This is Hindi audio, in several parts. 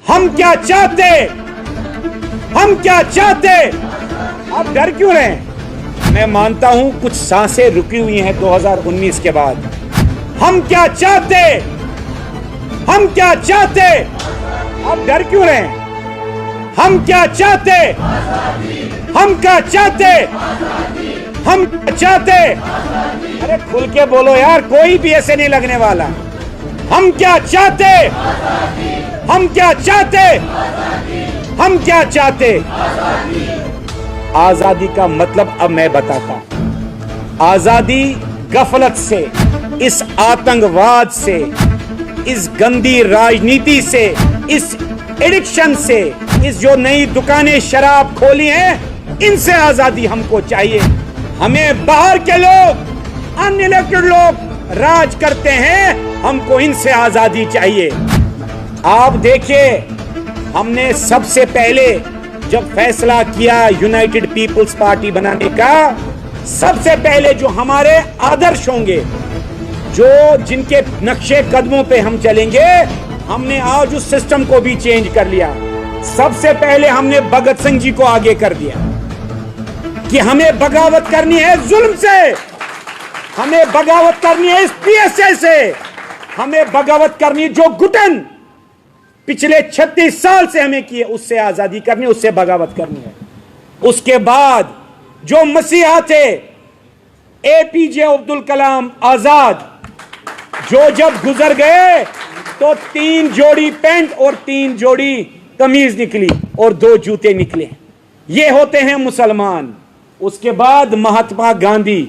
हम क्या चाहते, हम क्या चाहते, आप डर क्यों रहे हैं? मैं मानता हूं कुछ सांसें रुकी हुई हैं 2019 के बाद। हम क्या चाहते, हम क्या चाहते, आप डर क्यों रहे हैं? हम क्या चाहते, हम क्या चाहते, हम क्या चाहते, अरे खुल के बोलो यार, कोई भी ऐसे नहीं लगने वाला। हम क्या चाहते, हम क्या चाहते, हम क्या चाहते। आजादी का मतलब अब मैं बताता हूं। आजादी गफलत से, इस आतंकवाद से, इस गंदी राजनीति से, इस एडिक्शन से, इस जो नई दुकानें शराब खोली हैं, इनसे आजादी हमको चाहिए। हमें बाहर के लोग, अनइलेक्टेड लोग राज करते हैं, हमको इनसे आजादी चाहिए। आप देखिए, हमने सबसे पहले जब फैसला किया यूनाइटेड पीपल्स पार्टी बनाने का, सबसे पहले जो हमारे आदर्श होंगे, जो जिनके नक्शे कदमों पे हम चलेंगे, हमने आज उस सिस्टम को भी चेंज कर लिया। सबसे पहले हमने भगत सिंह जी को आगे कर दिया कि हमें बगावत करनी है जुल्म से, हमें बगावत करनी है इस पीएसए से, हमें बगावत करनी जो घुटन पिछले 36 साल से हमें किए, उससे आजादी करनी, उससे बगावत करनी है। उसके बाद जो मसीहा थे एपीजे अब्दुल कलाम आजाद, जो जब गुजर गए तो 3 जोड़ी पैंट और 3 जोड़ी कमीज निकली और 2 जूते निकले। ये होते हैं मुसलमान। उसके बाद महात्मा गांधी,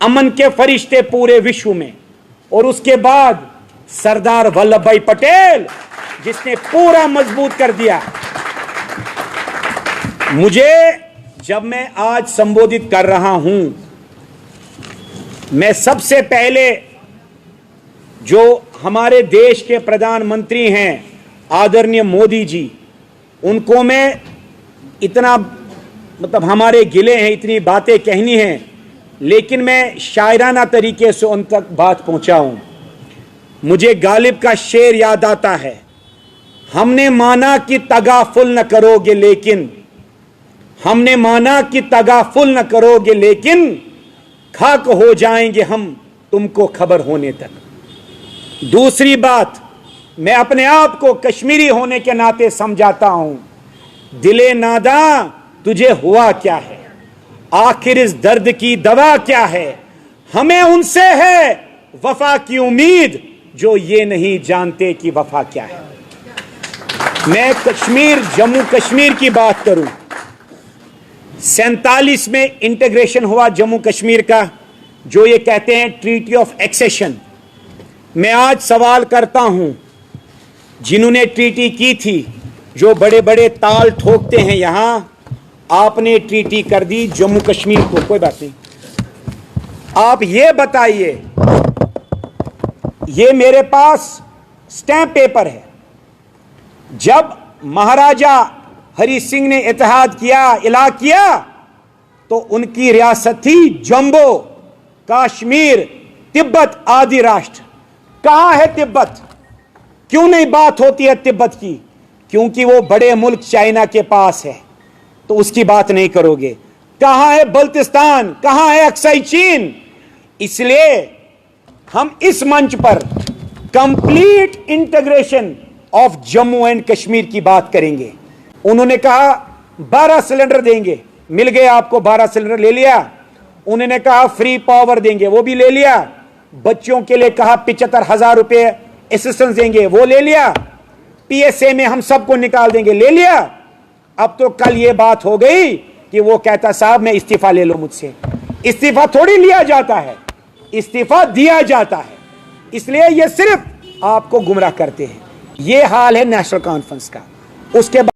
अमन के फरिश्ते पूरे विश्व में, और उसके बाद सरदार वल्लभ भाई पटेल, जिसने पूरा मजबूत कर दिया। मुझे जब मैं आज संबोधित कर रहा हूं, मैं सबसे पहले जो हमारे देश के प्रधानमंत्री हैं आदरणीय मोदी जी, उनको मैं इतना हमारे गिले हैं, इतनी बातें कहनी हैं, लेकिन मैं शायराना तरीके से उन तक बात पहुंचाऊं। मुझे गालिब का शेर याद आता है, हमने माना कि तगाफुल न करोगे लेकिन, हमने माना कि तगाफुल न करोगे लेकिन, खाक हो जाएंगे हम तुमको खबर होने तक। दूसरी बात, मैं अपने आप को कश्मीरी होने के नाते समझाता हूं, दिले नादा तुझे हुआ क्या है, आखिर इस दर्द की दवा क्या है, हमें उनसे है वफा की उम्मीद जो ये नहीं जानते कि वफा क्या है। मैं कश्मीर, जम्मू कश्मीर की बात करूं, 47 में इंटीग्रेशन हुआ जम्मू कश्मीर का, जो ये कहते हैं ट्रीटी ऑफ एक्सेशन। मैं आज सवाल करता हूं, जिन्होंने ट्रीटी की थी, जो बड़े बड़े ताल ठोकते हैं यहां, आपने ट्रीटी कर दी जम्मू कश्मीर को, कोई बात नहीं। आप ये बताइए, ये मेरे पास स्टैंप पेपर है, जब महाराजा हरि सिंह ने इत्तेहाद किया, इलाह किया, तो उनकी रियासत थी जम्मू कश्मीर, तिब्बत आदि राष्ट्र। कहां है तिब्बत? क्यों नहीं बात होती है तिब्बत की? क्योंकि वो बड़े मुल्क चाइना के पास है, तो उसकी बात नहीं करोगे। कहां है बल्तिस्तान? कहां है अक्साई चीन? इसलिए हम इस मंच पर complete integration of Jammu and Kashmir की बात करेंगे। उन्होंने कहा 12 सिलेंडर देंगे, मिल गए आपको 12 सिलेंडर, ले लिया। उन्होंने कहा फ्री पावर देंगे, वो भी ले लिया। बच्चों के लिए कहा 75,000 रुपए असिस्टेंस देंगे, वो ले लिया। पीएसए में हम सबको निकाल देंगे, ले लिया। अब तो कल ये बात हो गई कि वो कहता साहब मैं इस्तीफा ले लो मुझसे। इस्तीफा थोड़ी लिया जाता है, इस्तीफा दिया जाता है। इसलिए ये सिर्फ आपको गुमराह करते हैं। ये हाल है नेशनल कॉन्फ्रेंस का। उसके बाद